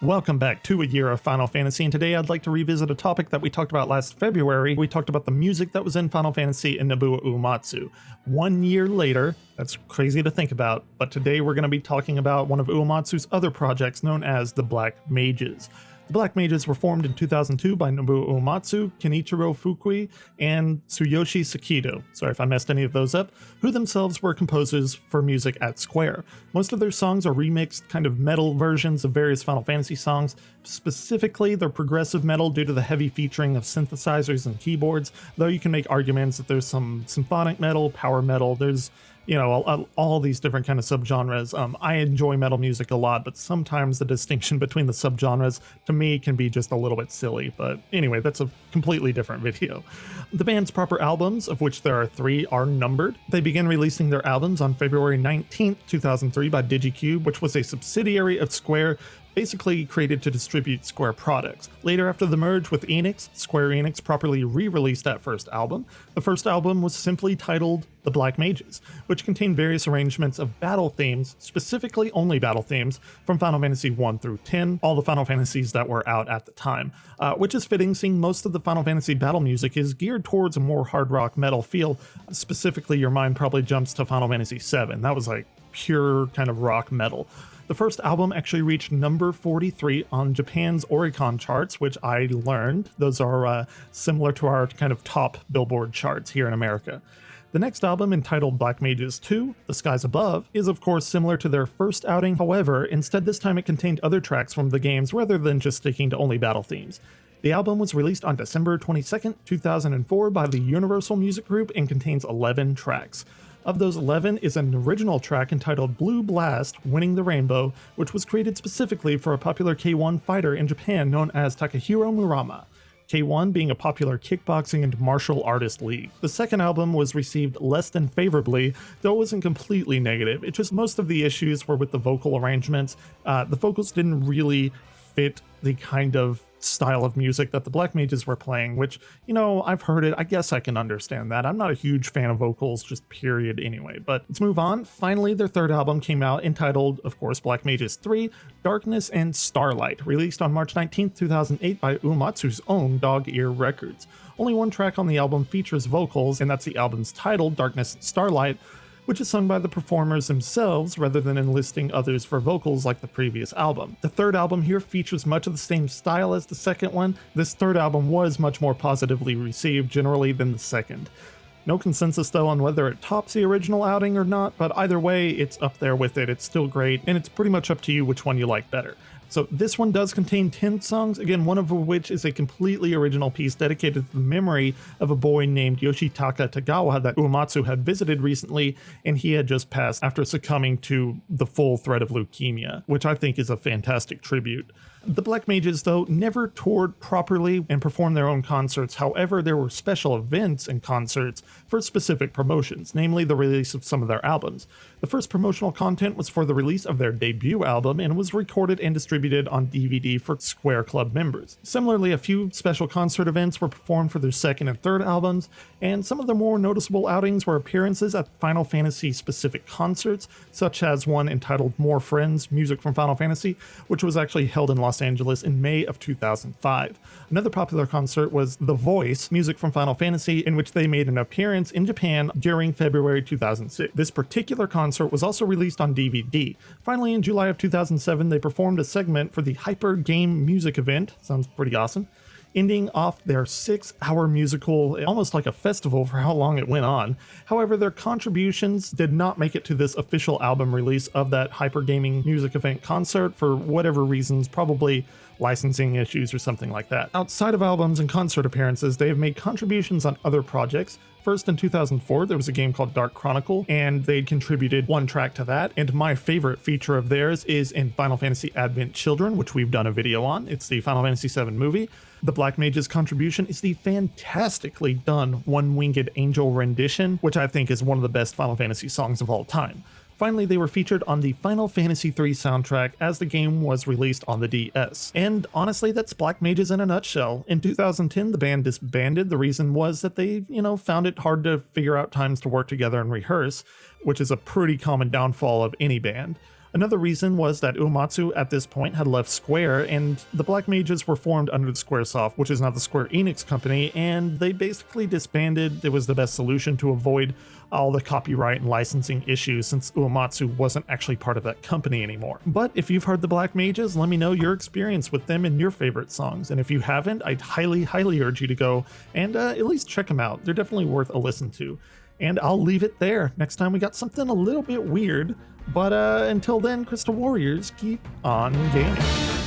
Welcome back to A Year of Final Fantasy, and today I'd like to revisit a topic that we talked about last February. We talked about the music that was in Final Fantasy and Nobuo Uematsu. 1 year later, that's crazy to think about, but today we're going to be talking about one of Uematsu's other projects known as the Black Mages. The Black Mages were formed in 2002 by Nobuo Uematsu, Kenichiro Fukui, and Tsuyoshi Sakido, sorry if I messed any of those up, who themselves were composers for music at Square. Most of their songs are remixed kind of metal versions of various Final Fantasy songs. Specifically, they're progressive metal due to the heavy featuring of synthesizers and keyboards, though you can make arguments that there's some symphonic metal, power metal, there's all these different kind of subgenres. I enjoy metal music a lot, but sometimes the distinction between the subgenres to me can be just a little bit silly. But anyway, that's a completely different video. The band's proper albums, of which there are 3, are numbered. They began releasing their albums on February 19th, 2003 by DigiCube, which was a subsidiary of Square, basically created to distribute Square products. Later, after the merge with Enix, Square Enix properly re-released that first album. The first album was simply titled The Black Mages, which contained various arrangements of battle themes, specifically only battle themes, from Final Fantasy 1 through 10, all the Final Fantasies that were out at the time, which is fitting seeing most of the Final Fantasy battle music is geared towards a more hard rock metal feel. Specifically, your mind probably jumps to Final Fantasy 7. That was like pure kind of rock metal. The first album actually reached number 43 on Japan's Oricon charts, which I learned those are similar to our kind of top Billboard charts here in America. The next album, entitled Black Mages 2, The Skies Above, is of course similar to their first outing. However, instead this time it contained other tracks from the games rather than just sticking to only battle themes. The album was released on December 22nd, 2004 by the Universal Music Group and contains 11 tracks. Of those 11 is an original track entitled Blue Blast, Winning the Rainbow, which was created specifically for a popular K1 fighter in Japan known as Takahiro Murama. K1 being a popular kickboxing and martial artist league. The second album was received less than favorably, though it wasn't completely negative. It's just most of the issues were with the vocal arrangements. The vocals didn't really fit the kind of style of music that the Black Mages were playing, which, I've heard it. I guess I can understand that. I'm not a huge fan of vocals, just period anyway. But let's move on. Finally, their third album came out entitled, of course, Black Mages 3, Darkness and Starlight, released on March 19th, 2008 by Uematsu's own Dog Ear Records. Only one track on the album features vocals, and that's the album's title, Darkness and Starlight, which is sung by the performers themselves rather than enlisting others for vocals like the previous album. The third album here features much of the same style as the second one. This third album was much more positively received generally than the second. No consensus though on whether it tops the original outing or not, but either way, it's up there with it. It's still great, and it's pretty much up to you which one you like better. So this one does contain 10 songs, again, one of which is a completely original piece dedicated to the memory of a boy named Yoshitaka Tagawa that Uematsu had visited recently, and he had just passed after succumbing to the full threat of leukemia, which I think is a fantastic tribute. The Black Mages, though, never toured properly and performed their own concerts. However, there were special events and concerts for specific promotions, namely the release of some of their albums. The first promotional content was for the release of their debut album and was recorded and distributed on DVD for Square Club members. Similarly, a few special concert events were performed for their second and third albums, and some of the more noticeable outings were appearances at Final Fantasy specific concerts, such as one entitled More Friends, Music from Final Fantasy, which was actually held in Los Angeles in May of 2005. Another popular concert was The Voice, Music from Final Fantasy, in which they made an appearance in Japan during February 2006. This particular concert was also released on DVD. Finally, in July of 2007, they performed a segment for the Hyper Game Music event. Sounds pretty awesome. Ending off their 6-hour musical, almost like a festival for how long it went on. However, their contributions did not make it to this official album release of that Hyper Gaming Music event concert for whatever reasons, probably licensing issues or something like that. Outside of albums and concert appearances, they have made contributions on other projects. First, in 2004, there was a game called Dark Chronicle, and they contributed one track to that. And my favorite feature of theirs is in Final Fantasy Advent Children, which we've done a video on. It's the Final Fantasy VII movie. The Black Mages contribution is the fantastically done One Winged Angel rendition, which I think is one of the best Final Fantasy songs of all time. Finally, they were featured on the Final Fantasy III soundtrack as the game was released on the DS. And honestly, that's Black Mages in a nutshell. In 2010, the band disbanded. The reason was that they, found it hard to figure out times to work together and rehearse, which is a pretty common downfall of any band. Another reason was that Uematsu at this point had left Square, and the Black Mages were formed under the Squaresoft, which is now the Square Enix company, and they basically disbanded. It was the best solution to avoid all the copyright and licensing issues since Uematsu wasn't actually part of that company anymore. But if you've heard the Black Mages, let me know your experience with them and your favorite songs. And if you haven't, I'd highly urge you to go and at least check them out. They're definitely worth a listen to. And I'll leave it there. Next time we got something a little bit weird. But until then, Crystal Warriors, keep on gaming.